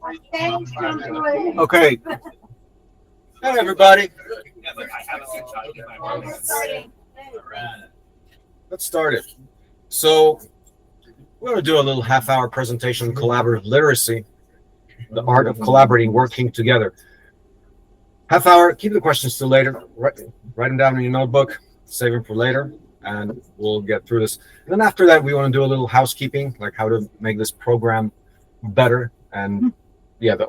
Okay. Hi, everybody. Let's start it. So, we're going to do a little half-hour presentation on collaborative literacy, the art of collaborating, working together. Half hour, keep the questions till later. Write them down in your notebook, save them for later, and we'll get through this. And then after that, we want to do a little housekeeping, like how to make this program better, and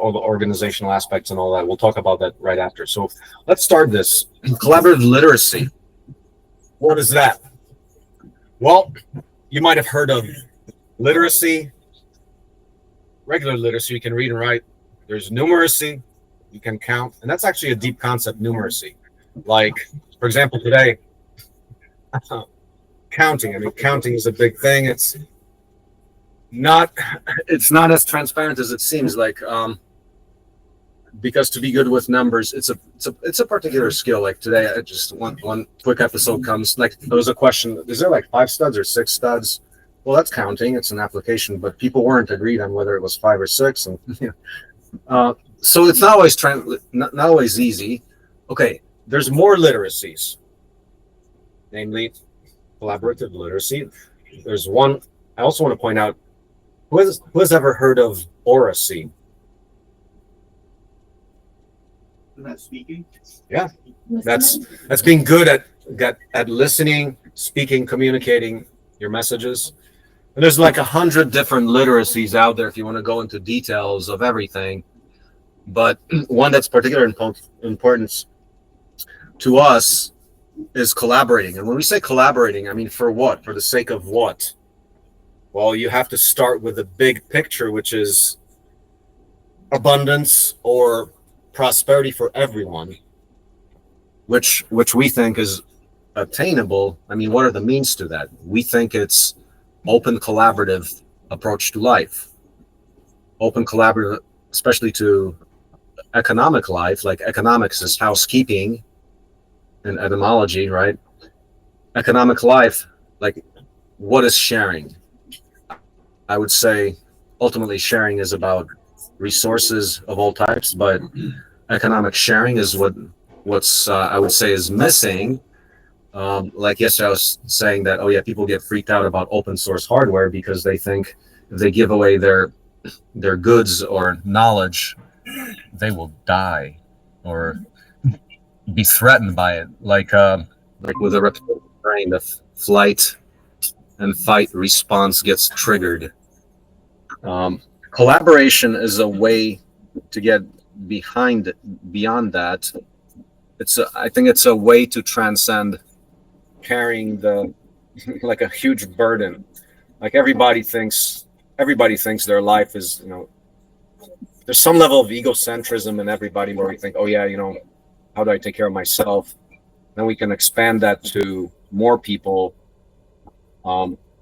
all the organizational aspects and all that. We'll talk about that right after. So let's start this. Collaborative literacy. What is that? Well, you might have heard of literacy, regular literacy. You can read and write. There's numeracy. You can count, and that's actually a deep concept, numeracy. Like, for example, today, counting. I mean, counting is a big thing. It's not as transparent as it seems. Like, because to be good with numbers, it's a particular skill. Like today, I just one quick episode comes. Like there was a question: is there like 5 studs or 6 studs? Well, that's counting. It's an application, but people weren't agreed on whether it was 5 or 6, and so it's not always easy. Okay, there's more literacies, namely collaborative literacy. There's one. I also want to point out, who has ever heard of oracy? Isn't that speaking? Yeah, that's being good at listening, speaking, communicating your messages. And there's like 100 different literacies out there if you want to go into details of everything. But one that's particularly important to us is collaborating. And when we say collaborating, I mean for what? For the sake of what? Well, you have to start with the big picture, which is abundance or prosperity for everyone, which we think is attainable. I mean, what are the means to that? We think it's open collaborative approach to life. Open collaborative, especially to economic life. Like economics is housekeeping and etymology, right? Economic life, like what is sharing? I would say ultimately sharing is about resources of all types, but economic sharing is what's I would say is missing. Like yesterday I was saying that, people get freaked out about open source hardware because they think if they give away their goods or knowledge, they will die or be threatened by it. Like with a reptilian brain, the flight and fight response gets triggered. Collaboration is a way to get beyond that. I think it's a way to transcend carrying like a huge burden. Like everybody thinks their life is, there's some level of egocentrism in everybody where we think, how do I take care of myself? Then we can expand that to more people.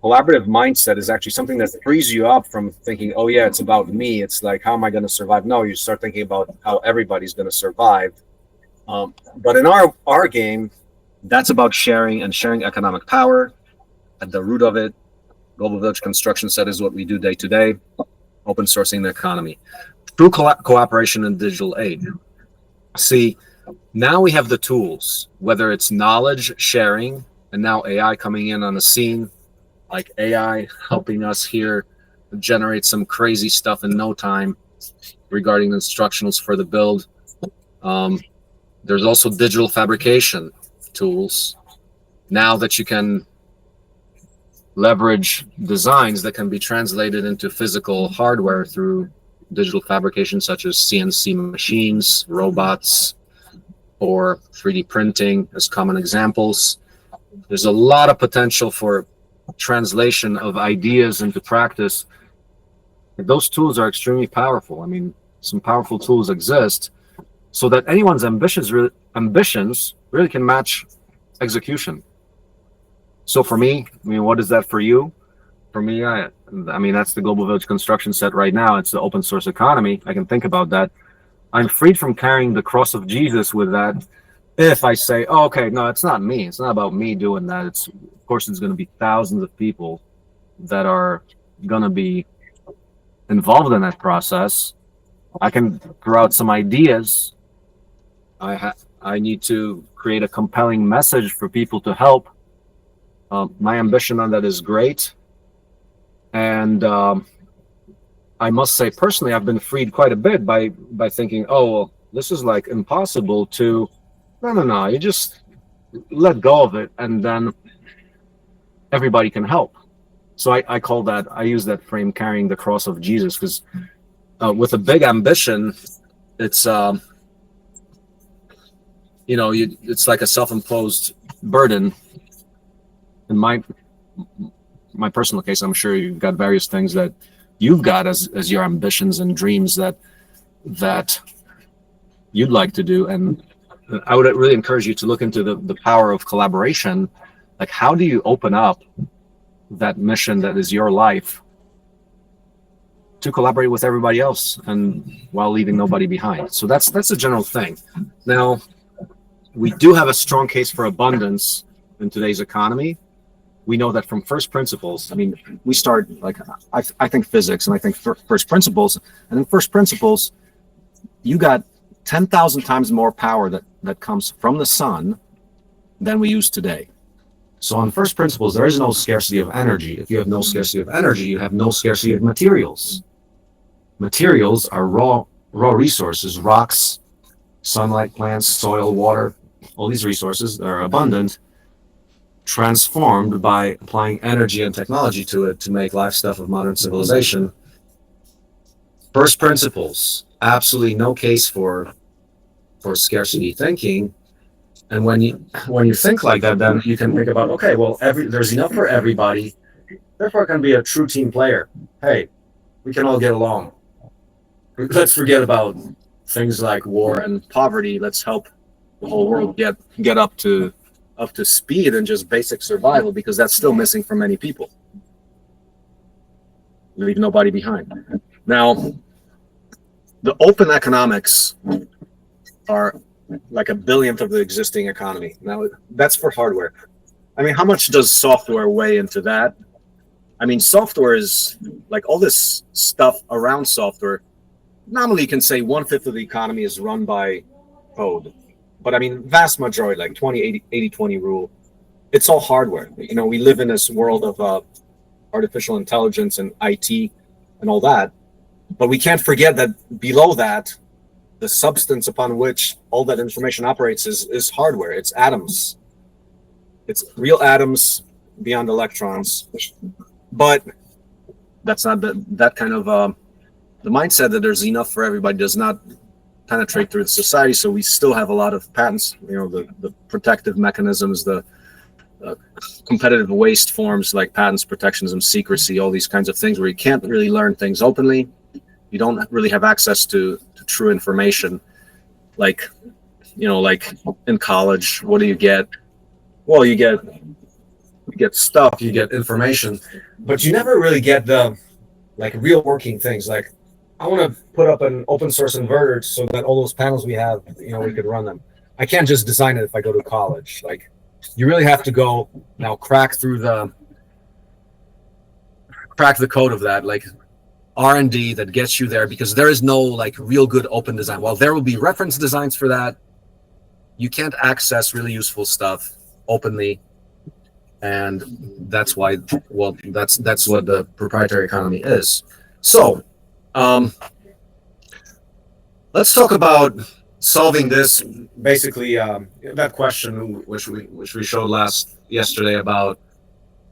Collaborative mindset is actually something that frees you up from thinking, it's about me. It's like, how am I going to survive? No, you start thinking about how everybody's going to survive. But in our game, that's about sharing and sharing economic power. At the root of it, Global Village Construction Set is what we do day to day, open sourcing the economy through cooperation in digital aid. See, now we have the tools, whether it's knowledge sharing and now AI coming in on the scene, like AI helping us here generate some crazy stuff in no time regarding instructionals for the build. There's also digital fabrication tools now that you can leverage designs that can be translated into physical hardware through digital fabrication, such as CNC machines, robots, or 3D printing as common examples. There's a lot of potential for translation of ideas into practice. Those tools are extremely powerful. I mean, some powerful tools exist so that anyone's ambitions really can match execution. So for me, what is that for you? For me, I mean, that's the Global Village Construction Set right now. It's the open source economy. I can think about that. I'm freed from carrying the cross of Jesus with that. If I say, no, it's not me. It's not about me doing that. Of course, it's going to be thousands of people that are going to be involved in that process. I can throw out some ideas. I need to create a compelling message for people to help. My ambition on that is great, and I must say personally, I've been freed quite a bit by thinking, oh well, this is like impossible to. No. You just let go of it, and then everybody can help. So I call that, I use that frame, carrying the cross of Jesus, because with a big ambition, it's it's like a self-imposed burden. In my personal case, I'm sure you've got various things that you've got as your ambitions and dreams that you'd like to do, and I would really encourage you to look into the power of collaboration. Like, how do you open up that mission that is your life to collaborate with everybody else, and while leaving nobody behind? So that's a general thing. Now, we do have a strong case for abundance in today's economy. We know that from first principles. I mean, we start, like, I think physics, and I think first principles, and in first principles, you got 10,000 times more power that comes from the sun than we use today. So on first principles, there is no scarcity of energy. If you have no scarcity of energy, you have no scarcity of materials. Materials are raw resources: rocks, sunlight, plants, soil, water. All these resources are abundant, transformed by applying energy and technology to it to make life stuff of modern civilization. First principles, absolutely no case for scarcity thinking. And when you think like that, then you can think about, okay, well, there's enough for everybody, therefore I can be a true team player. Hey, we can all get along. Let's forget about things like war and poverty. Let's help the whole world get up to speed and just basic survival, because that's still missing for many people. Leave nobody behind. Now, the open economics are like a billionth of the existing economy. Now, that's for hardware. I mean, how much does software weigh into that? I mean, software is like all this stuff around software. Normally, you can say 1/5 of the economy is run by code. But I mean, vast majority, like 80-20 rule, it's all hardware. You know, we live in this world of artificial intelligence and IT and all that. But we can't forget that below that, the substance upon which all that information operates is hardware. It's atoms. It's real atoms beyond electrons. But that's not that kind of the mindset that there's enough for everybody does not penetrate through the society. So we still have a lot of patents, the protective mechanisms, the competitive waste forms like patents, protectionism, secrecy, all these kinds of things where you can't really learn things openly. You don't really have access to true information. Like in college, what do you get? Well, you get stuff, you get information, but you never really get the real working things. Like, I want to put up an open source inverter so that all those panels we have, we could run them. I can't just design it if I go to college. Like, you really have to go now crack the code of that, like R&D that gets you there, because there is no real good open design. While there will be reference designs for that, you can't access really useful stuff openly. And that's why, that's what the proprietary economy is. So, let's talk about solving this. Basically, that question which we showed yesterday about,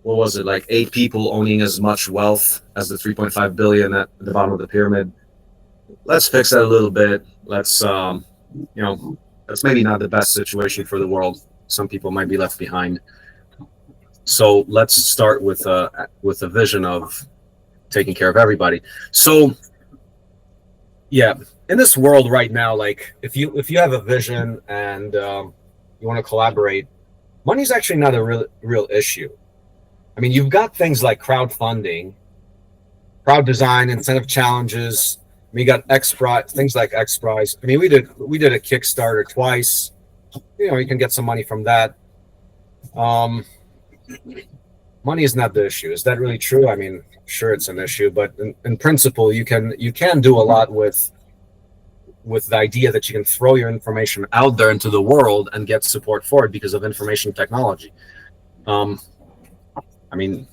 what was it, like 8 people owning as much wealth as the 3.5 billion at the bottom of the pyramid. Let's fix that a little bit. Let's that's maybe not the best situation for the world. Some people might be left behind. So let's start with a vision of taking care of everybody. So yeah, in this world right now, like if you have a vision and you want to collaborate, money's actually not a real issue. I mean, you've got things like crowdfunding, crowd design, incentive challenges. I mean, you got things like X Prize. I mean, we did a Kickstarter twice. You can get some money from that. Money is not the issue. Is that really true? I mean, sure, it's an issue, but in principle, you can do a lot with with the idea that you can throw your information out there into the world and get support for it because of information technology. I mean,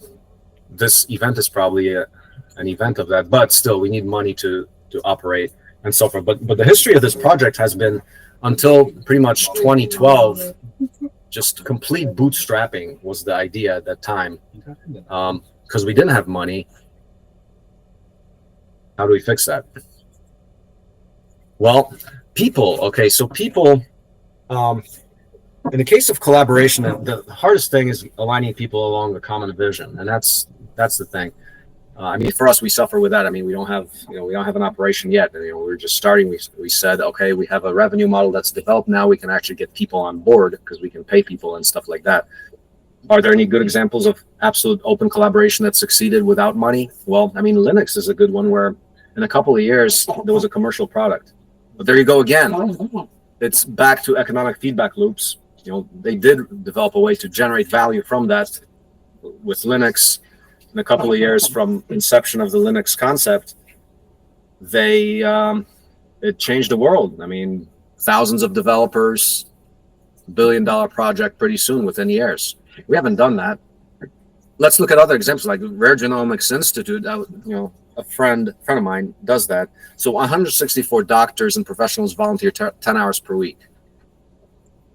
this event is probably an event of that, but still, we need money to operate and so forth. But the history of this project has been, until pretty much 2012, just complete bootstrapping was the idea at that time, because we didn't have money. How do we fix that? Well, people. Okay, so people. In the case of collaboration, the hardest thing is aligning people along a common vision, and that's the thing. I mean, for us, we suffer with that. I mean, we don't have an operation yet. We're just starting. We said, okay, we have a revenue model that's developed now. We can actually get people on board because we can pay people and stuff like that. Are there any good examples of absolute open collaboration that succeeded without money? Well, I mean, Linux is a good one where in a couple of years there was a commercial product. But there you go again. It's back to economic feedback loops. They did develop a way to generate value from that with Linux. In a couple of years from inception of the Linux concept, it changed the world. I mean, thousands of developers, $1 billion project pretty soon within years. We haven't done that. Let's look at other examples like Rare Genomics Institute. A friend of mine does that. So 164 doctors and professionals volunteer 10 hours per week.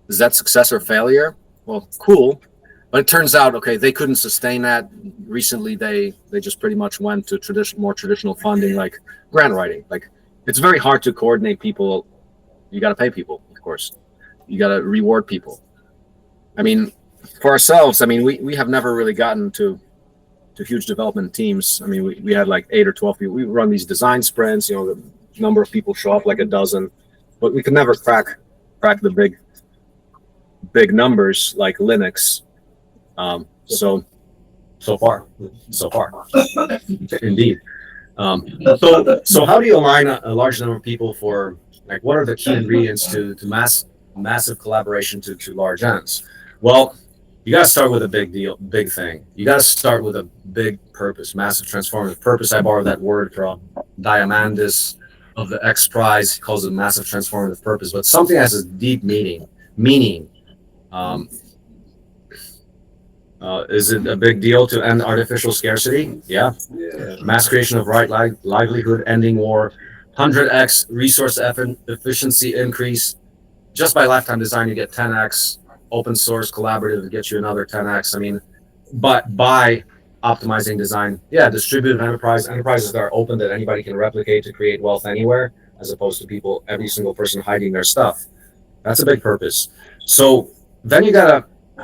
Is that success or failure? Well, cool. But it turns out, okay, they couldn't sustain that. Recently, they just pretty much went to more traditional funding, like grant writing. Like, it's very hard to coordinate people. You got to pay people, of course. You got to reward people. I mean, for ourselves, I mean, we have never really gotten to huge development teams. I mean, we had like 8 or 12 people. We run these design sprints. The number of people show up like a dozen, but we could never crack the big numbers like Linux. So far, indeed. So how do you align a large number of people for, like, what are the key ingredients to massive collaboration to large ends? Well, you got to start with a big thing. You got to start with a big purpose, massive transformative purpose. I borrowed that word from Diamandis of the X Prize. He calls it massive transformative purpose, but something has a deep meaning. Is it a big deal to end artificial scarcity? Yeah. Mass creation of right livelihood, ending war, 100x resource efficiency increase. Just by lifetime design, you get 10x. Open source collaborative gets you another 10x. I mean, but by optimizing design, distributed enterprises that are open, that anybody can replicate to create wealth anywhere, as opposed to every single person hiding their stuff. That's a big purpose. So then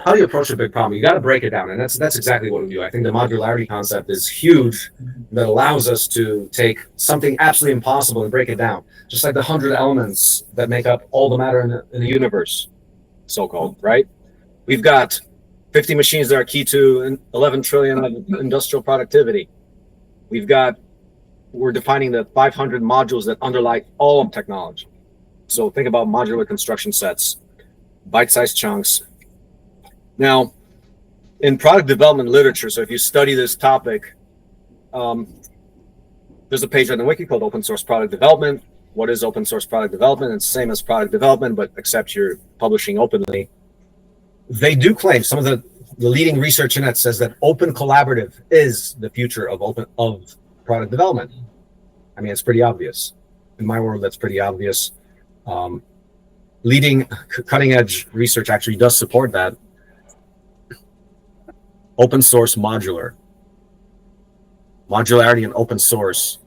how do you approach a big problem? You got to break it down, and that's exactly what we do. I think the modularity concept is huge, that allows us to take something absolutely impossible and break it down, just like the 100 elements that make up all the matter in the universe, so-called, right? We've got 50 machines that are key to 11 trillion of industrial productivity. We're defining the 500 modules that underlie all of technology. So think about modular construction sets, bite-sized chunks. Now, in product development literature, so if you study this topic, there's a page on the wiki called Open Source Product Development. What is open source product development? It's the same as product development, but except you're publishing openly. They do claim, some of the leading research in it says that open collaborative is the future of product development. I mean, it's pretty obvious. In my world, that's pretty obvious. Leading cutting edge research actually does support that. Open source modularity and open source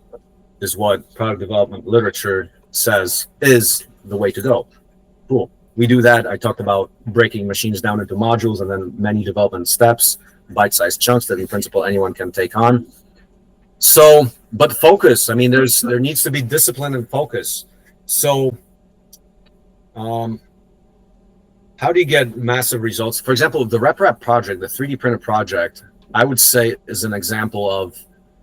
is what product development literature says is the way to go. Cool. We do that. I talked about breaking machines down into modules and then many development steps, bite-sized chunks that in principle anyone can take on. So, but focus, I mean, there needs to be discipline and focus. So, how do you get massive results? For example, the RepRap project, the 3D printer project, I would say is an example of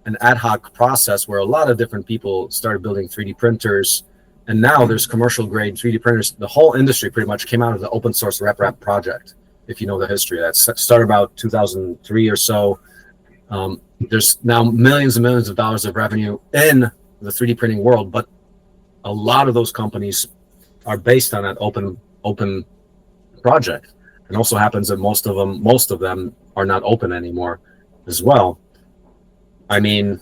an ad hoc process where a lot of different people started building 3D printers, and now there's commercial grade 3D printers. The whole industry pretty much came out of the open source RepRap project, if you know the history. That started about 2003 or so. There's now millions and millions of dollars of revenue in the 3D printing world, but a lot of those companies are based on that open project. It also happens that most of them are not open anymore as well. I mean,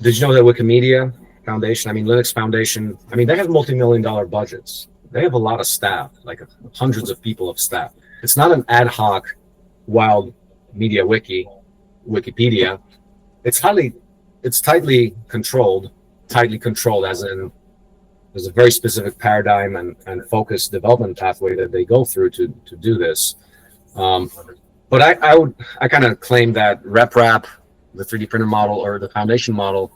did you know that Wikimedia Foundation, I mean, Linux Foundation, I mean, they have multi-million-dollar budgets. They have a lot of staff, like hundreds of people of staff. It's not an ad hoc wild media Wikipedia. It's tightly controlled as in there's a very specific paradigm and focused development pathway that they go through to do this. But I kind of claim that RepRap, the 3D printer model or the foundation model,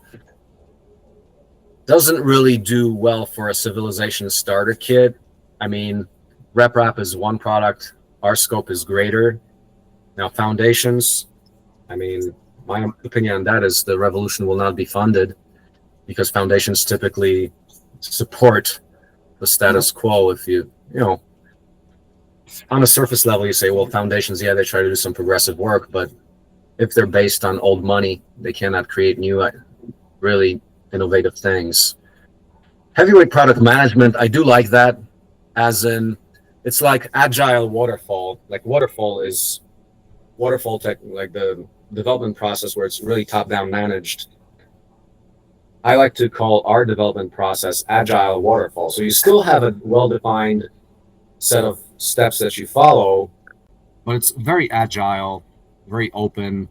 doesn't really do well for a civilization starter kit. I mean, RepRap is one product. Our scope is greater. Now, foundations, I mean, my opinion on that is the revolution will not be funded because foundations typically support the status quo. If you know, on a surface level, you say, well, foundations, yeah, they try to do some progressive work, but if they're based on old money, they cannot create new, really innovative things. Heavyweight product management, I do like that, as in, it's like agile waterfall. Like waterfall tech, like the development process where it's really top-down managed. I like to call our development process agile waterfall. So you still have a well-defined set of steps that you follow, but it's very agile, very open,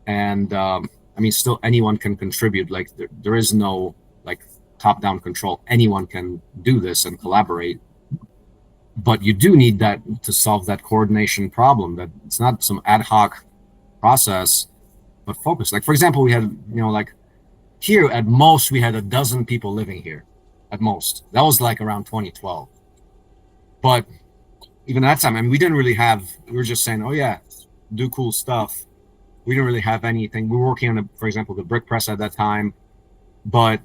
and I mean, still anyone can contribute. Like there is no like top-down control. Anyone can do this and collaborate, but you do need that to solve that coordination problem. That it's not some ad hoc process, but focus. Like for example, we had like here at most we had a dozen people living here, at most. That was like around 2012. But even that time, I mean, we didn't really have. We were just saying, oh yeah, do cool stuff. We didn't really have anything. We were working on, for example, the brick press at that time, but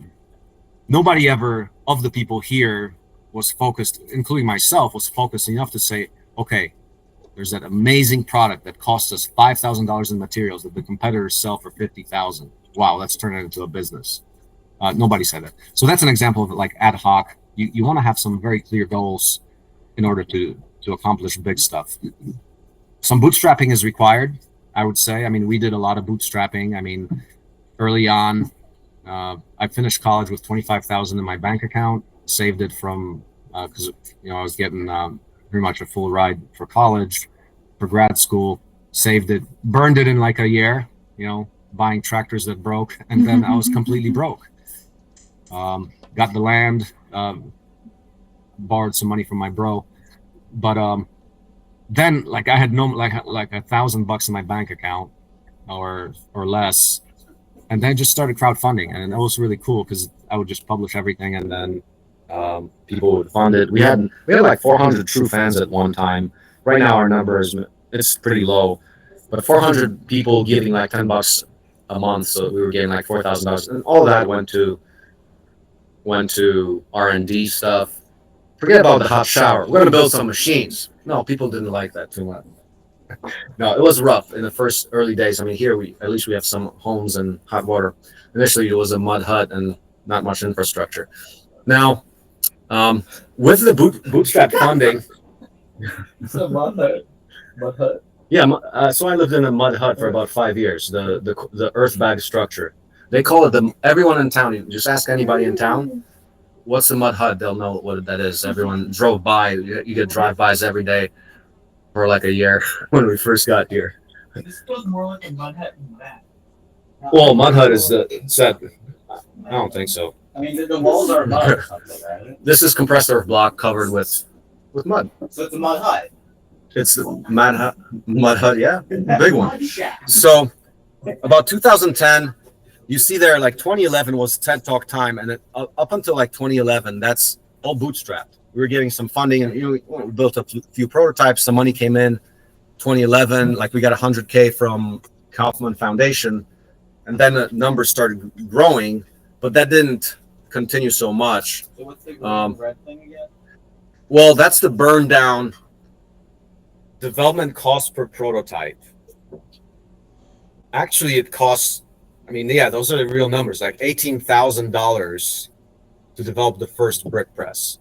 nobody ever of the people here was focused, including myself, was focused enough to say, okay, there's that amazing product that costs us $5,000 in materials that the competitors sell for $50,000. Wow, let's turn it into a business. Nobody said that. So that's an example of like ad hoc. You want to have some very clear goals in order to accomplish big stuff. Some bootstrapping is required, I would say. I mean, we did a lot of bootstrapping. I mean, early on, I finished college with $25,000 in my bank account, saved it from because I was getting pretty much a full ride for college, for grad school, saved it, burned it in like a year, buying tractors that broke, and then I was completely broke. Got the land, borrowed some money from my bro, but then like I had no like $1,000 in my bank account or less, and then just started crowdfunding, and that was really cool because I would just publish everything, and then people would fund it. We had like 400 true fans at one time. Right now our number it's pretty low, but 400 people giving like $10 a month, so we were getting like $4,000, and all that went to R&D stuff. Forget about the hot shower. We're gonna build some machines. No, people didn't like that too much. No, it was rough in the first early days. I mean, here at least we have some homes and hot water. Initially, it was a mud hut and not much infrastructure. Now, with the bootstrap funding, It's a mud hut. Mud hut. yeah. So I lived in a mud hut for about 5 years. The earth bag structure. They call it everyone in town. You just ask anybody in town, what's the mud hut? They'll know what that is. Everyone drove by. You get drive-bys every day for like a year when we first got here. This feels more like a mud hut than that. Well, mud hut is the set. I don't think so. I mean, the walls are mud or something, right? This is compressed earth block covered with mud. So it's a mud hut. It's the mud hut, yeah, big one. Mud shack. So about 2010, you see there, like 2011 was TED Talk time, and up until like 2011, that's all bootstrapped. We were getting some funding, and we built a few prototypes. Some money came in. 2011, like we got $100K from Kaufman Foundation, and then the numbers started growing, but that didn't continue so much. So what's the red thing again? Well, that's the burn down development cost per prototype. Actually, it costs I mean, yeah, those are the real numbers. Like $18,000 to develop the first brick press.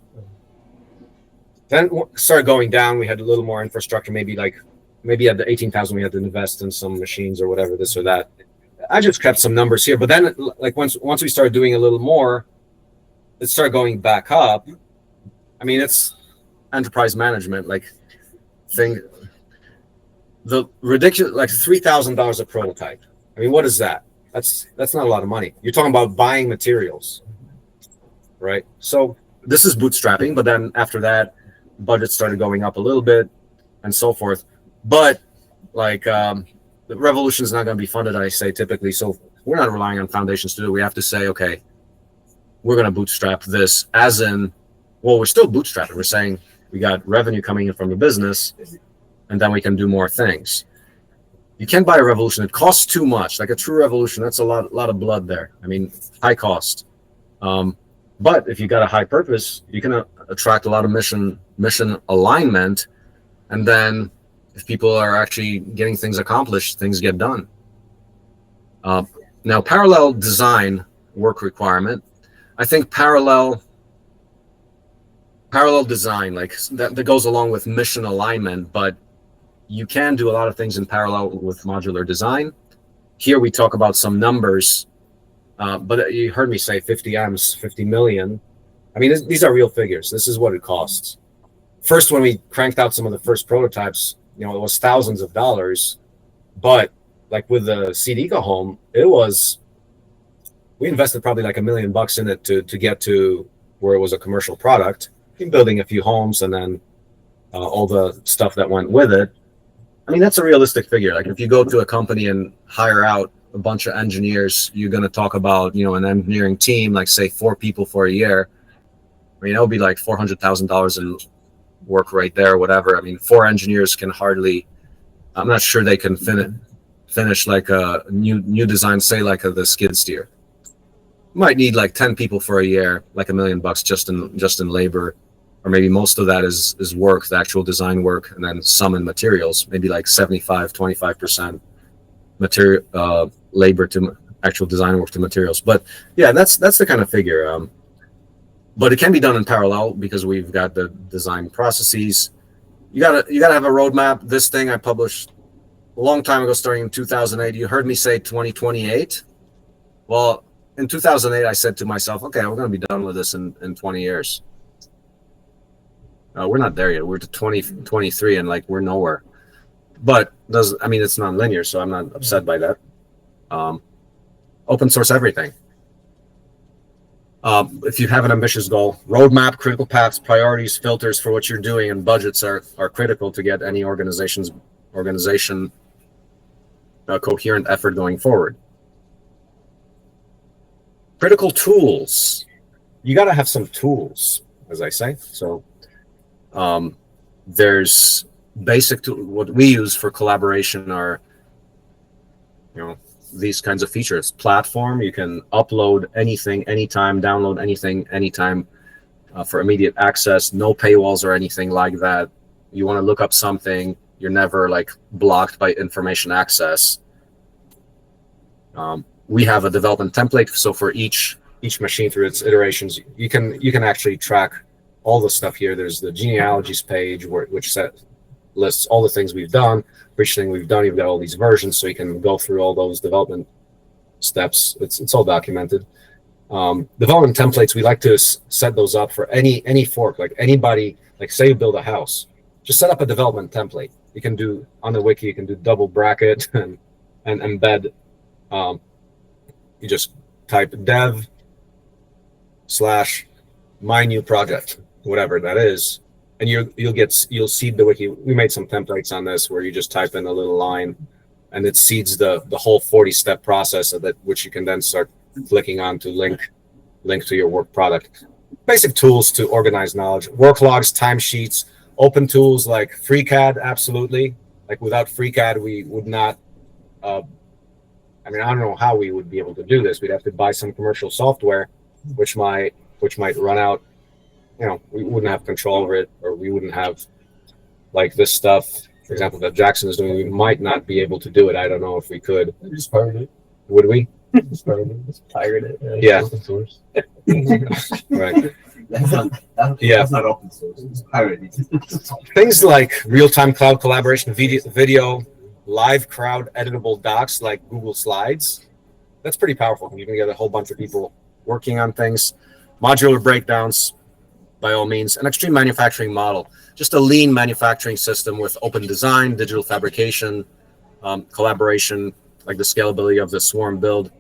Then started going down. We had a little more infrastructure. Maybe at the 18,000, we had to invest in some machines or whatever, this or that. I just kept some numbers here. But then, like once we started doing a little more, it started going back up. I mean, it's enterprise management, like thing. The ridiculous, like $3,000 a prototype. I mean, what is that? That's not a lot of money. You're talking about buying materials, right? So this is bootstrapping, but then after that, budget started going up a little bit and so forth. But like the revolution is not going to be funded, I say typically. So we're not relying on foundations to do it. We have to say, okay, we're going to bootstrap this as in, well, we're still bootstrapping. We're saying we got revenue coming in from the business and then we can do more things. You can't buy a revolution. It costs too much. Like a true revolution, that's a lot of blood there. I mean, high cost. But if you got a high purpose, you can attract a lot of mission alignment, and then if people are actually getting things accomplished, things get done. Now, parallel design work requirement. I think parallel design, like that goes along with mission alignment, but you can do a lot of things in parallel with modular design. Here we talk about some numbers. But you heard me say 50 M's, 50 million. I mean, these are real figures. This is what it costs. First, when we cranked out some of the first prototypes, it was thousands of dollars. But like with the Seed Eco Home, we invested probably like $1 million in it to get to where it was a commercial product, in building a few homes and then all the stuff that went with it. I mean, that's a realistic figure. Like if you go to a company and hire out a bunch of engineers, you're going to talk about, an engineering team, like say 4 people for a year. I mean, it'll be like $400,000 in work right there, whatever. I mean, 4 engineers can hardly, I'm not sure they can finish like a new design, say like the skid steer. Might need like 10 people for a year, like $1 million just in labor, or maybe most of that is work, the actual design work, and then some in materials, maybe like 25% material labor to actual design work to materials. But yeah, that's the kind of figure. But it can be done in parallel because we've got the design processes. You gotta have a roadmap. This thing I published a long time ago, starting in 2008. You heard me say 2028. Well, in 2008, I said to myself, okay, we're going to be done with this in 20 years. We're not there yet. We're to 2023 and like we're nowhere. But it's non-linear, so I'm not upset by that. Open source everything. If you have an ambitious goal, roadmap, critical paths, priorities, filters for what you're doing, and budgets are critical to get any organization coherent effort going forward. Critical tools. You got to have some tools, as I say. So there's basic to what we use for collaboration are these kinds of features. Platform, you can upload anything anytime, download anything anytime for immediate access, no paywalls or anything like that. You want to look up something, you're never like blocked by information access. We have a development template, so for each machine through its iterations, you can actually track all the stuff here. There's the genealogies page which lists all the things we've done. For each thing we've done, you've got all these versions, so you can go through all those development steps. It's all documented. Development templates, we like to set those up for any fork, like anybody, like say you build a house, just set up a development template. You can do on the wiki, you can do double bracket and embed. You just type dev / my new project, whatever that is, and you'll seed the wiki. We made some templates on this where you just type in a little line and it seeds the whole 40-step process of that, which you can then start clicking on to link to your work product. Basic tools to organize knowledge, work logs, timesheets, open tools like FreeCAD, absolutely. Like without FreeCAD, we would not, I don't know how we would be able to do this. We'd have to buy some commercial software, which might run out. We wouldn't have control over it, or we wouldn't have like this stuff, for example, that Jackson is doing. We might not be able to do it. I don't know if we could. Just part of it. Would we? Just pirate it. Yeah. Open source. Right. That's not open source. It's pirated. Things like real-time cloud collaboration, video, live crowd editable docs like Google Slides. That's pretty powerful. You can get a whole bunch of people working on things. Modular breakdowns, by all means. An extreme manufacturing model, just a lean manufacturing system with open design, digital fabrication, collaboration, like the scalability of the swarm build.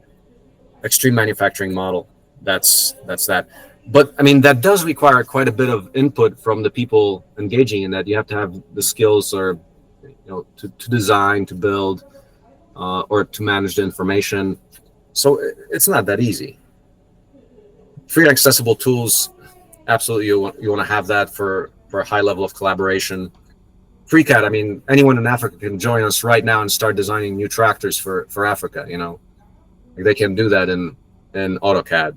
Extreme manufacturing model. That's that. But I mean, that does require quite a bit of input from the people engaging in that. You have to have the skills, or to design, to build, or to manage the information. So it's not that easy. Free and accessible tools, absolutely. You want to have that for a high level of collaboration. FreeCAD. I mean, anyone in Africa can join us right now and start designing new tractors for Africa. They can do that in AutoCAD.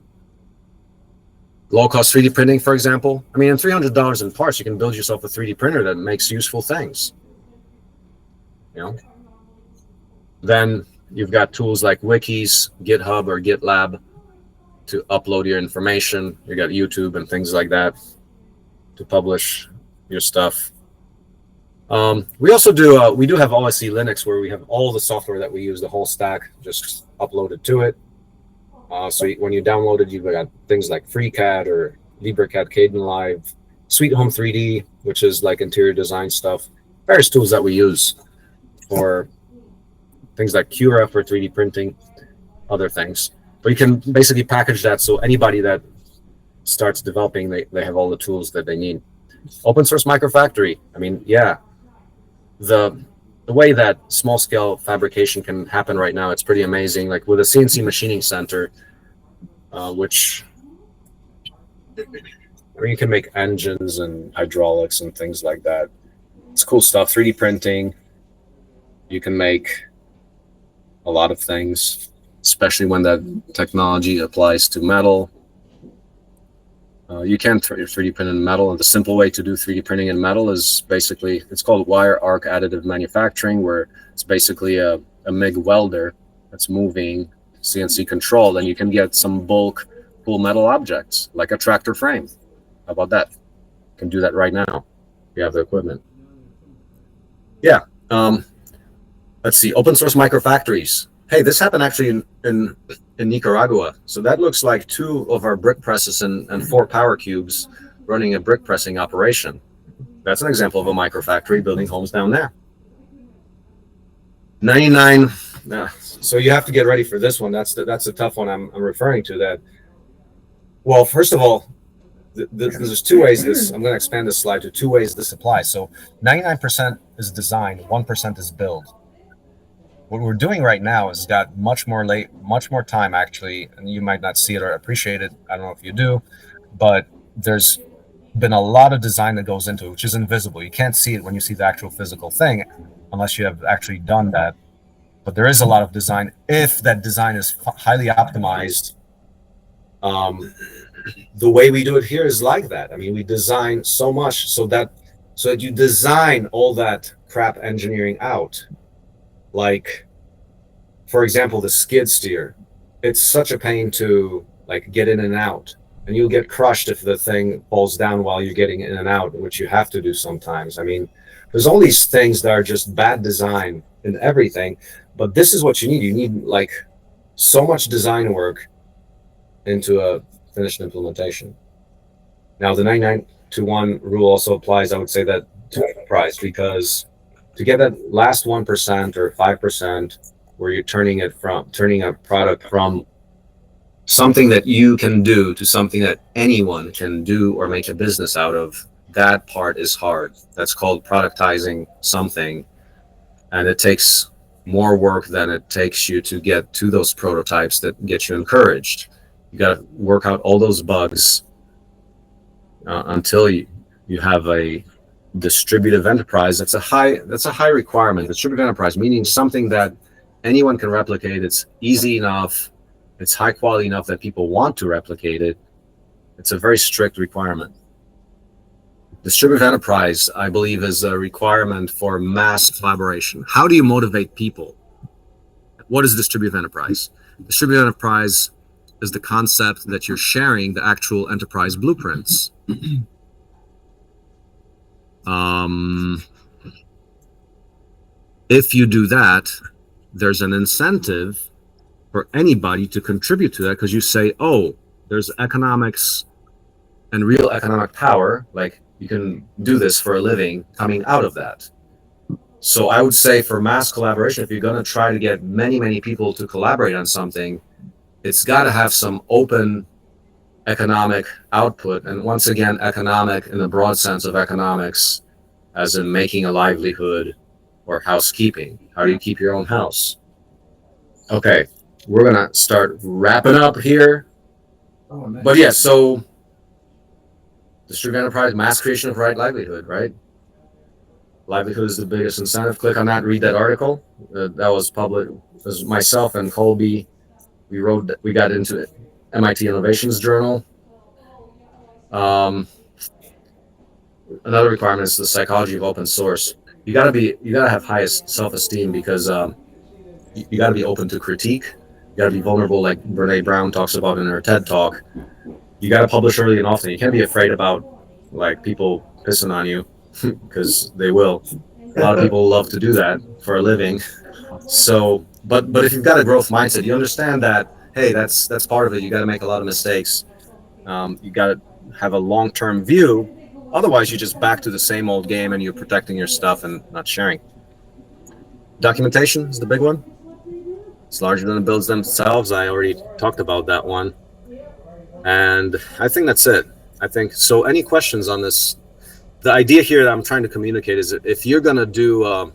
Low-cost 3D printing, for example. I mean, in $300 in parts, you can build yourself a 3D printer that makes useful things. Then you've got tools like wikis, GitHub, or GitLab to upload your information. You got YouTube and things like that to publish your stuff. We also do we do have OSE Linux, where we have all the software that we use, the whole stack, just uploaded to it. So when you download it, you've got things like FreeCAD or LibreCAD, Kdenlive, Sweet Home 3D, which is like interior design stuff. Various tools that we use for things like Cura for 3D printing, other things. But you can basically package that so anybody that starts developing, they have all the tools that they need. Open source microfactory. I mean, yeah, the way that small scale fabrication can happen right now, it's pretty amazing. Like with a CNC machining center, which where you can make engines and hydraulics and things like that. It's cool stuff. 3D printing. You can make a lot of things, especially when that technology applies to metal. You can 3D print in metal, and the simple way to do 3D printing in metal is basically, it's called wire arc additive manufacturing, where it's basically a MIG welder that's moving, CNC controlled, and you can get some bulk full metal objects like a tractor frame. How about that? You can do that right now. You have the equipment. Yeah. Let's see. Open source microfactories. Hey, this happened actually in Nicaragua. So that looks like 2 of our brick presses and 4 power cubes running a brick pressing operation. That's an example of a microfactory building homes down there. 99. So you have to get ready for this one. That's the tough one I'm referring to. That. Well, first of all, there's 2 ways this. I'm going to expand this slide to 2 ways this applies. So 99% is design, 1% is build. What we're doing right now is got much more time actually, and you might not see it or appreciate it. I don't know if you do, but there's been a lot of design that goes into it, which is invisible. You can't see it when you see the actual physical thing unless you have actually done that. But there is a lot of design if that design is highly optimized. The way we do it here is like that. I mean, we design so much so that you design all that crap engineering out. Like, for example, the skid steer. It's such a pain to get in and out, and you'll get crushed if the thing falls down while you're getting in and out, which you have to do sometimes. I mean, there's all these things that are just bad design in everything, but this is what you need. You need so much design work into a finished implementation. Now, the 99-to-1 rule also applies, I would say, that to enterprise, because to get that last 1% or 5% where you're turning a product from something that you can do to something that anyone can do or make a business out of, that part is hard. That's called productizing something, and it takes more work than it takes you to get to those prototypes that get you encouraged. You got to work out all those bugs until you have a distributive enterprise. That's a high requirement. Distributive enterprise, meaning something that anyone can replicate. It's easy enough, it's high quality enough that people want to replicate it. It's a very strict requirement. Distributive enterprise, I believe, is a requirement for mass collaboration. How do you motivate people? What is distributive enterprise? Distributed enterprise is the concept that you're sharing the actual enterprise blueprints. If you do that, there's an incentive for anybody to contribute to that, because you say, oh, there's economics and real economic power, like you can do this for a living coming out of that. So I would say for mass collaboration, if you're going to try to get many people to collaborate on something, it's got to have some open economic output. And once again, economic in the broad sense of economics, as in making a livelihood or housekeeping. How do you keep your own house? Okay, we're going to start wrapping up here. Oh, nice. But yeah, so distributed enterprise, mass creation of right livelihood, right? Livelihood is the biggest incentive. Click on that, read that article. That was public. It was myself and Colby. We got into it. MIT Innovations Journal. Another requirement is the psychology of open source. You gotta have highest self-esteem, because you gotta be open to critique. You gotta be vulnerable, like Brene Brown talks about in her TED talk. You gotta publish early and often. You can't be afraid about like people pissing on you, because they will. A lot of people love to do that for a living. So, but if you've got a growth mindset, you understand that, hey, that's part of it. You got to make a lot of mistakes. You got to have a long-term view. Otherwise, you're just back to the same old game, and you're protecting your stuff and not sharing. Documentation is the big one. It's larger than the builds themselves. I already talked about that one. And I think that's it. I think so. Any questions on this? The idea here that I'm trying to communicate is that if you're going to do,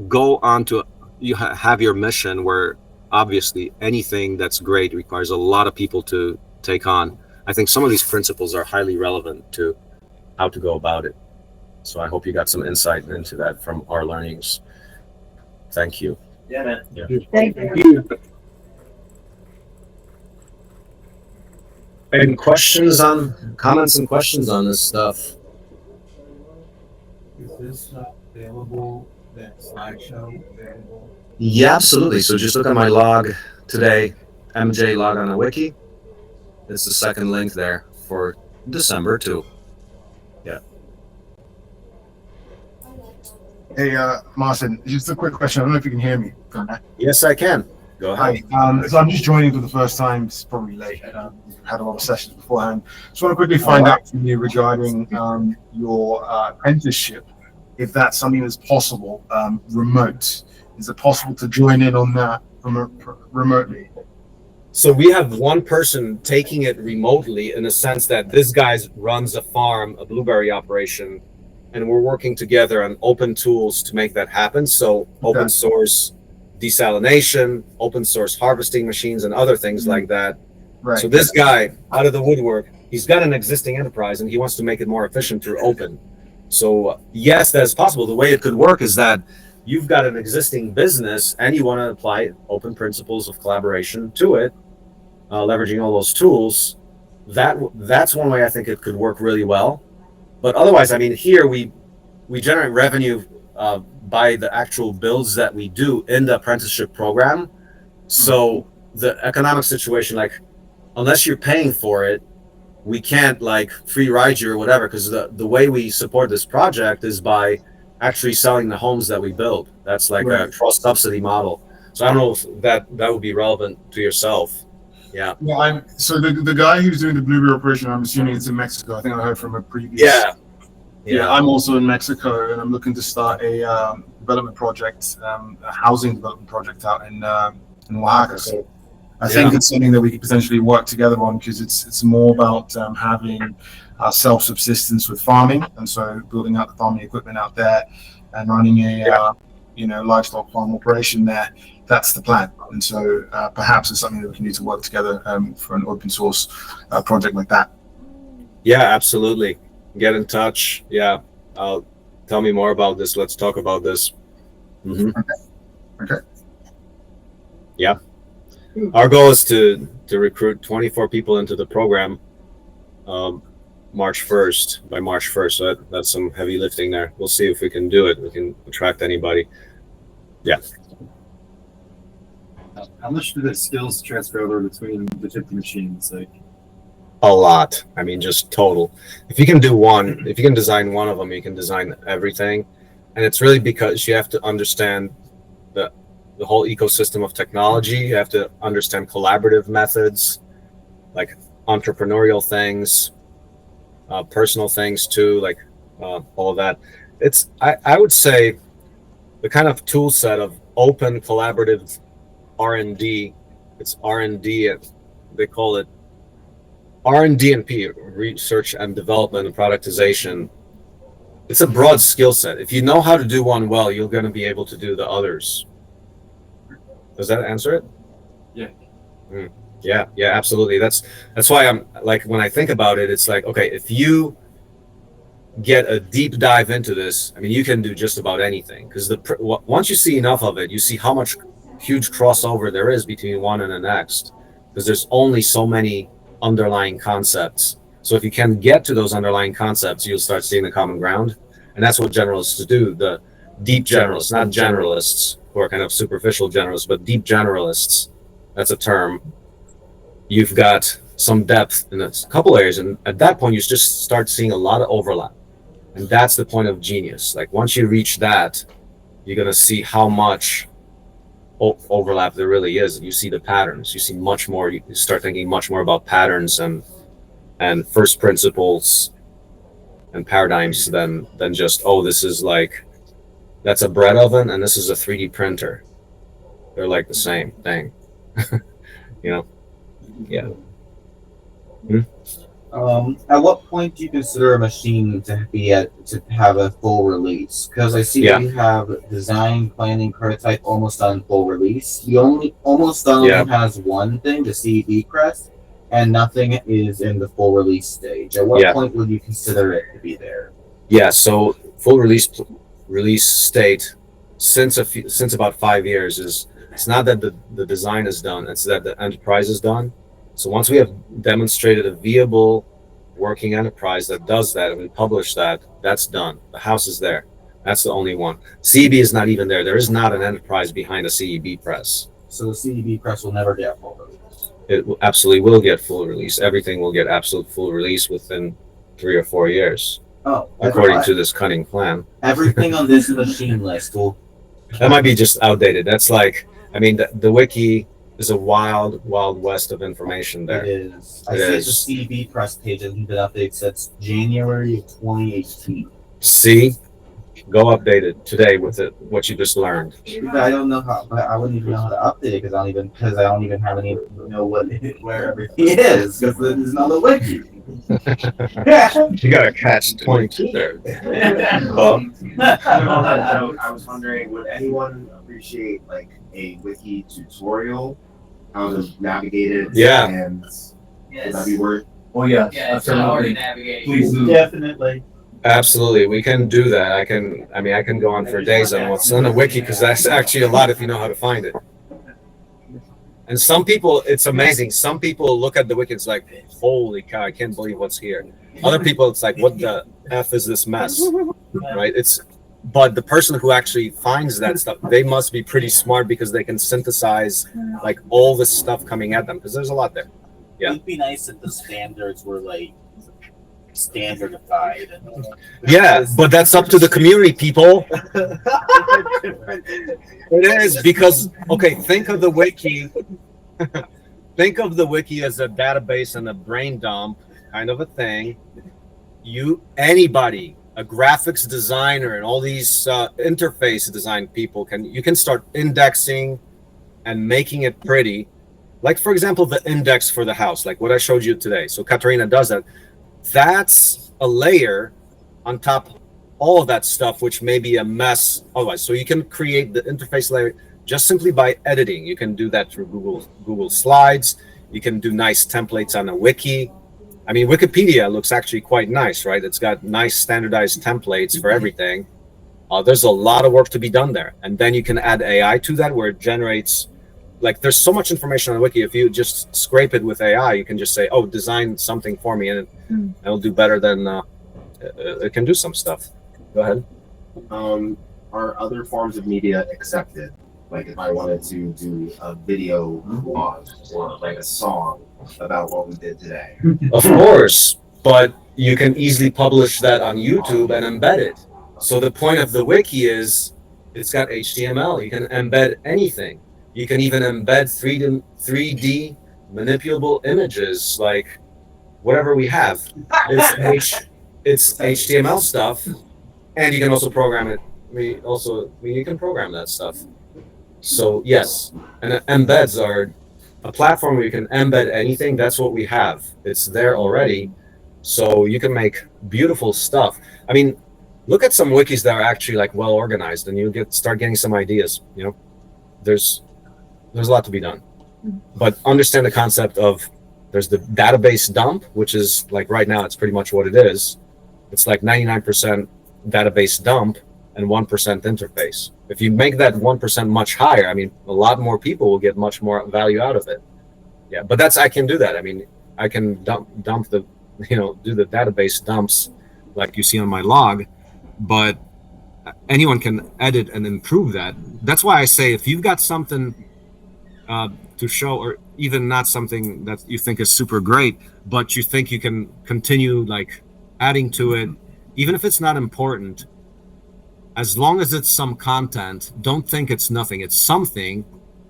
go on to, you have your mission where obviously anything that's great requires a lot of people to take on. I think some of these principles are highly relevant to how to go about it. So I hope you got some insight into that from our learnings. Thank you. Yeah, man. Yeah. Thank you. Any comments and questions on this stuff? Is this available, that slideshow available? Yeah, absolutely. So just look at my log today, MJ log on the wiki. It's the second link there for December too. Yeah. Hey, Marcin, just a quick question. I don't know if you can hear me. Yes, I can. Go ahead. Hi. So I'm just joining for the first time. It's probably late. We've had a lot of sessions beforehand. Just want to quickly find out from you regarding your apprenticeship, if that's something that's possible, remote. Is it possible to join in on that remotely? So we have one person taking it remotely, in the sense that this guy runs a farm, a blueberry operation, and we're working together on open tools to make that happen. So open source desalination, open source harvesting machines, and other things like that. Right. So this guy, out of the woodwork, he's got an existing enterprise and he wants to make it more efficient through open. So yes, that's possible. The way it could work is that you've got an existing business and you want to apply open principles of collaboration to it, leveraging all those tools. That's one way I think it could work really well. But otherwise, I mean, here we generate revenue by the actual builds that we do in the apprenticeship program. So the economic situation, like, unless you're paying for it, we can't like free ride you or whatever, because the way we support this project is by actually selling the homes that we build. That's like a cross subsidy model. So I don't know if that would be relevant to yourself. Yeah. Well, so the guy who's doing the blueberry operation, I'm assuming it's in Mexico. I think I heard from a previous. Yeah, I'm also in Mexico, and I'm looking to start a development project, a housing development project out in Oaxaca. So I think it's something that we could potentially work together on, because it's more about having self-subsistence with farming, and so building out the farming equipment out there and running a livestock farm operation there. That's the plan, and so perhaps it's something that we can do to work together for an open source project like that. Yeah, absolutely. Get in touch. Yeah, tell me more about this. Let's talk about this. Okay. Yeah, our goal is to recruit 24 people into the program March 1st. By March 1st, so that's some heavy lifting there. We'll see if we can do it. We can attract anybody. Yeah. How much do the skills transfer over between the 50 machines? Like, a lot. I mean, just total. If you can do one, if you can design one of them, you can design everything. And it's really because you have to understand the whole ecosystem of technology. You have to understand collaborative methods, like entrepreneurial things, personal things too, like all of that. It's I would say the kind of tool set of open collaborative R&D. It's R&D. They call it R&D and P, research and development and productization. It's a broad skill set. If you know how to do one well, you're going to be able to do the others. Does that answer it? Yeah. Yeah, absolutely. That's why I'm like, when I think about it, it's like, okay, if you get a deep dive into this, I mean, you can do just about anything, because once you see enough of it, you see how much huge crossover there is between one and the next, because there's only so many underlying concepts. So if you can get to those underlying concepts, you'll start seeing the common ground. And that's what generalists do. The deep generalists, not generalists who are kind of superficial generalists, but deep generalists, that's a term. You've got some depth in a couple areas, and at that point you just start seeing a lot of overlap. And that's the point of genius. Like, once you reach that, you're going to see how much overlap there really is. You see the patterns. You see much more. You start thinking much more about patterns and first principles and paradigms than just, oh, this is like, that's a bread oven and this is a 3D printer. They're like the same thing. You know? Yeah. At what point do you consider a machine to have a full release? Because I see that you have design, planning, prototype almost done, full release. You only has one thing, the CED press, and nothing is in the full release stage. At what point would you consider it to be there? Yeah, so full release state since about 5 years is, it's not that the design is done, it's that the enterprise is done. So once we have demonstrated a viable working enterprise that does that, and we publish that, that's done. The house is there. That's the only one. CEB is not even there. There is not an enterprise behind a CEB press. So the CEB press will never get full release. It absolutely will get full release. Everything will get absolute full release within 3 or 4 years. Oh, according to this cunning plan. Everything on this machine list will. That might be just outdated. That's like, I mean, the wiki is a wild west of information there. It is. I see the CB press page hasn't been updated since January of 2018. See? Go update it today with what you just learned. I don't know how, but I wouldn't even know how to update it because I don't even have any know where everything is, because there's not a wiki. You got to catch 22 there. I was wondering, would anyone appreciate like a wiki tutorial, how to navigate it? Yeah. And would that be worth? Oh yeah. Yeah, it's already navigating. Please do. Definitely. Absolutely, we can do that. I can go on for days on what's on the wiki, because that's actually a lot if you know how to find it. And some people, it's amazing. Some people look at the wiki, it's like, holy cow, I can't believe what's here. Other people, it's like, what the F is this mess? Right? But the person who actually finds that stuff, they must be pretty smart, because they can synthesize like all this stuff coming at them, because there's a lot there. Yeah. It'd be nice if the standards were like standardified. Yeah, but that's up to the community, people. It is, because, okay, think of the wiki. Think of the wiki as a database and a brain dump kind of a thing. Anybody, a graphics designer and all these interface design people, you can start indexing and making it pretty. Like, for example, the index for the house, like what I showed you today. So Katarina does that. That's a layer on top of all of that stuff, which may be a mess otherwise. So you can create the interface layer just simply by editing. You can do that through Google Slides. You can do nice templates on a wiki. I mean, Wikipedia looks actually quite nice, right? It's got nice standardized templates for everything. There's a lot of work to be done there. And then you can add AI to that, where it generates, like, there's so much information on the wiki. If you just scrape it with AI, you can just say, oh, design something for me, and it'll do better than it can do some stuff. Go ahead. Are other forms of media accepted? Like if I wanted to do a video blog or like a song about what we did today. Of course, but you can easily publish that on YouTube and embed it. So the point of the wiki is it's got HTML. You can embed anything. You can even embed 3D manipulable images, like whatever we have. It's HTML stuff, and you can also program it. You can program that stuff. So yes, and embeds are a platform where you can embed anything. That's what we have. It's there already, so you can make beautiful stuff. I mean, look at some wikis that are actually like well organized, and you start getting some ideas. You know, there's a lot to be done, but understand the concept of there's the database dump, which is like right now it's pretty much what it is. It's like 99% database dump and 1% interface. If you make that 1% much higher, I mean, a lot more people will get much more value out of it. Yeah, but I can do that. I mean, I can dump the, do the database dumps like you see on my log, but anyone can edit and improve that. That's why I say if you've got something to show, or even not something that you think is super great, but you think you can continue like adding to it, even if it's not important, as long as it's some content, don't think it's nothing. It's something.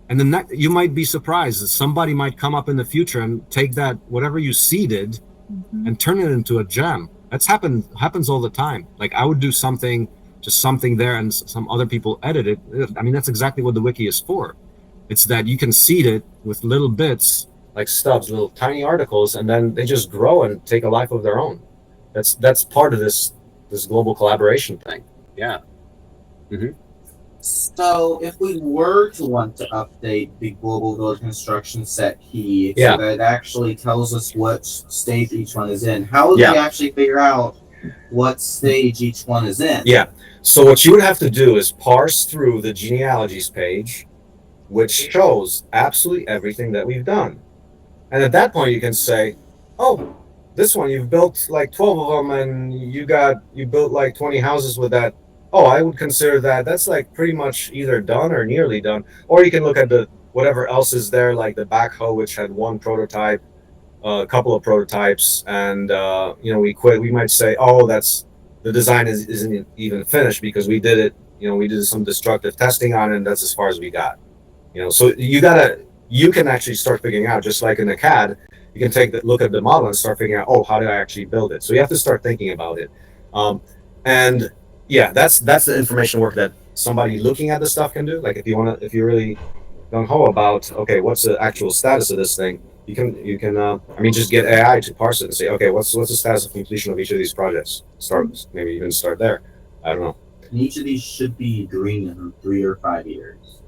And then you might be surprised that somebody might come up in the future and take that, whatever you seeded, and turn it into a gem. That's happens all the time. Like I would do something, just something there, and some other people edit it. I mean, that's exactly what the wiki is for. It's that you can seed it with little bits, like stubs, little tiny articles, and then they just grow and take a life of their own. That's part of this global collaboration thing. Yeah. So if we were to want to update the global village construction set key, so that it actually tells us what stage each one is in, how would we actually figure out what stage each one is in? Yeah. So what you would have to do is parse through the genealogies page, which shows absolutely everything that we've done. And at that point you can say, oh, this one you've built like 12 of them, and you built like 20 houses with that. Oh, I would consider that's like pretty much either done or nearly done. Or you can look at the whatever else is there, like the backhoe, which had one prototype, a couple of prototypes, and we quit. We might say, oh, that's the design isn't even finished because we did it. We did some destructive testing on it, and that's as far as we got. So you can actually start figuring out, just like in the CAD, you can look at the model and start figuring out, oh, how did I actually build it? So you have to start thinking about it. And yeah, that's the information work that somebody looking at the stuff can do. Like if you're really gung ho about, okay, what's the actual status of this thing? You can just get AI to parse it and say, okay, what's the status of completion of each of these projects? Maybe even start there. I don't know. And each of these should be green in 3 or 5 years.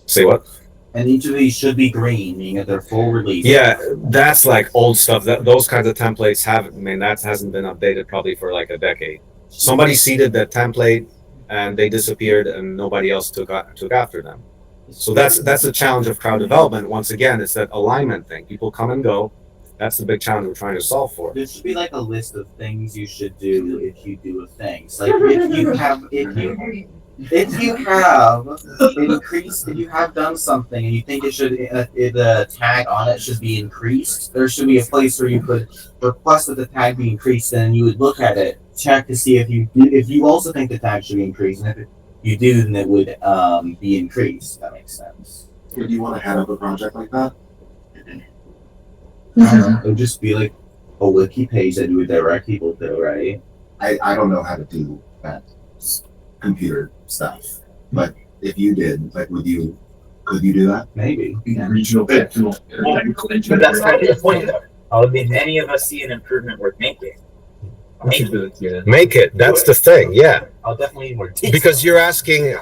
Say what? And each of these should be green, meaning that they're full release. Yeah, that's like old stuff. Those kinds of templates that hasn't been updated probably for like a decade. Somebody seeded that template and they disappeared, and nobody else took after them. So that's the challenge of crowd development. Once again, it's that alignment thing. People come and go. That's the big challenge we're trying to solve for. There should be like a list of things you should do if you do a thing. So like if you have done something and you think the tag on it should be increased, there should be a place where you could request that the tag be increased, and you would look at it, check to see if you also think the tag should be increased, and if you do, then it would be increased. That makes sense. Do you want to head up a project like that? I don't know. It would just be like a wiki page that you would direct people to, right? I don't know how to do that computer stuff, but if you did, like, could you do that? Maybe. Regional bit. But that's kind of the point, though. Did any of us see an improvement worth making? Make it. That's the thing. Yeah. I'll definitely need more. Because you're asking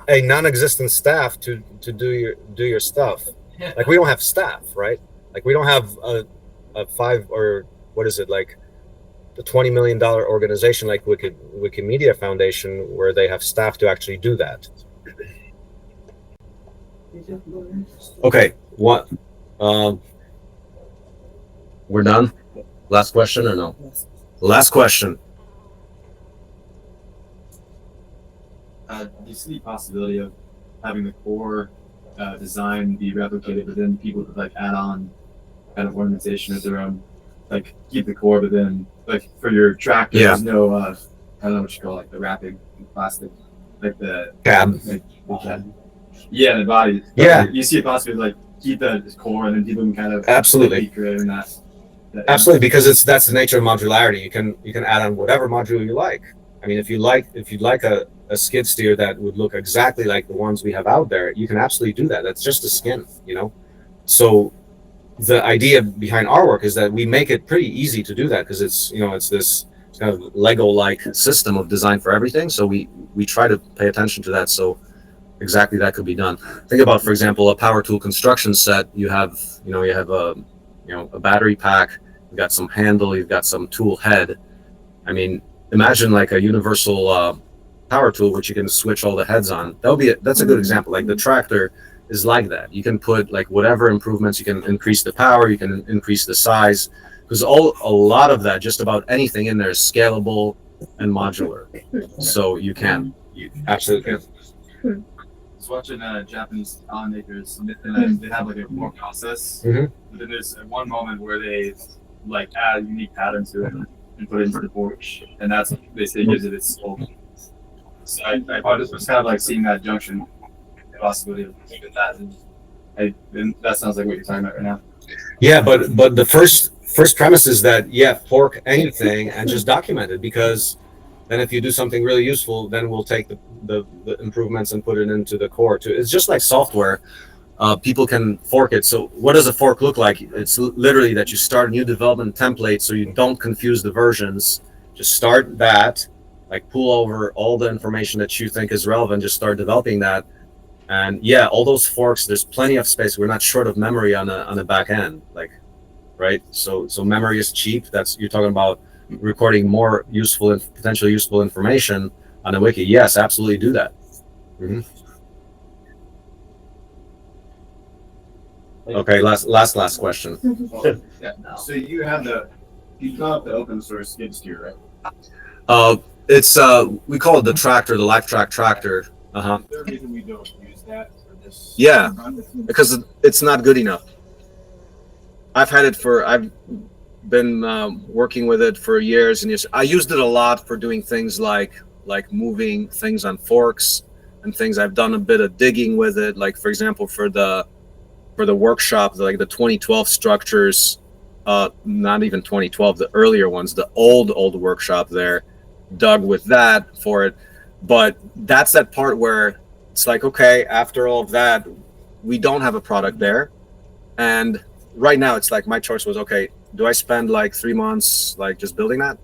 a non-existent staff to do your stuff. Like we don't have staff, right? Like we don't have a 5 or what is it, like the $20 million organization like Wikimedia Foundation, where they have staff to actually do that. Okay, what? We're done. Last question or no? Last question. do you see the possibility of having the core design be replicated, but then people could like add on kind of ornamentation of their own, like keep the core, but then like for your tractor, there's no I don't know what you call like the wrapping plastic, like the Cab. like the cab. Yeah, the body. Yeah. You see a possibility like keep the core, and then people can kind of Absolutely. be creative in that. Absolutely, because that's the nature of modularity. You can add on whatever module you like. I mean, if you'd like a skid steer that would look exactly like the ones we have out there, you can absolutely do that. That's just a skin, you know. So the idea behind our work is that we make it pretty easy to do that, because it's, you know, it's this kind of Lego-like system of design for everything. So we try to pay attention to that. So exactly that could be done. Think about, for example, a power tool construction set. You have a battery pack, you've got some handle, you've got some tool head. I mean, imagine like a universal power tool which you can switch all the heads on. That's a good example. Like the tractor is like that. You can put like whatever improvements, you can increase the power, you can increase the size, because a lot of that, just about anything in there is scalable and modular. So you absolutely can. I was watching Japanese automakers, and they have like a core process. Mhm. But then there's one moment where they like add a unique pattern to it and put it into the forge, and that's basically gives it its soul. So I was kind of like seeing that junction, the possibility of keeping that, and that sounds like what you're talking about right now. Yeah, but the first premise is that fork anything and just document it, because then if you do something really useful, then we'll take the improvements and put it into the core too. It's just like software. People can fork it. So what does a fork look like? It's literally that you start a new development template so you don't confuse the versions. Just start that, like pull over all the information that you think is relevant, just start developing that. And yeah, all those forks, there's plenty of space. We're not short of memory on the back end, like, right? So memory is cheap. You're talking about recording more useful and potentially useful information on a wiki. Yes, absolutely do that. Mm-hmm. Okay, last question. Yeah. So you developed the open source skid steer, right? It's we call it the tractor, the LifeTrack tractor. Is there a reason we don't use that for this? Yeah, because it's not good enough. I've been working with it for years and years. I used it a lot for doing things like moving things on forks and things. I've done a bit of digging with it, like for example for the workshop, like the 2012 structures, not even 2012, the earlier ones, the old workshop there, dug with that for it. But that's that part where it's like, okay, after all of that, we don't have a product there. And right now it's like my choice was, okay, do I spend like 3 months like just building that,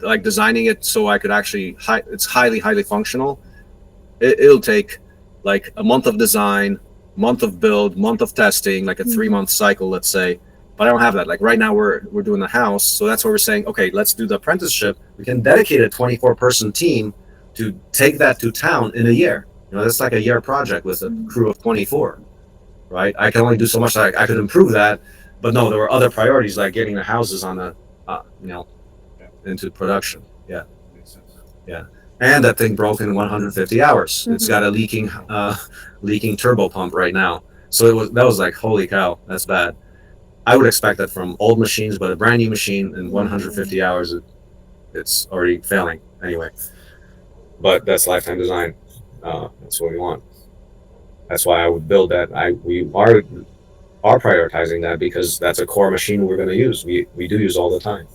like designing it so I could actually it's highly functional? It'll take like a month of design, month of build, month of testing, like a 3-month cycle, let's say. But I don't have that. Like right now we're doing the house, so that's why we're saying, okay, let's do the apprenticeship. We can dedicate a 24-person team to take that to town in a year. You know, that's like a year project with a crew of 24, right? I can only do so much. I could improve that, but no, there were other priorities like getting the houses on the, into production. Yeah, yeah. And that thing broke in 150 hours. It's got a leaking turbo pump right now. So that was like, holy cow, that's bad. I would expect that from old machines, but a brand new machine in 150 hours, it's already failing anyway. But that's lifetime design. That's what we want. That's why I would build that. We are prioritizing that because that's a core machine we're going to use. We do use all the time.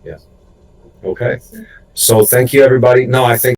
Yeah. Okay. So thank you, everybody. No, I think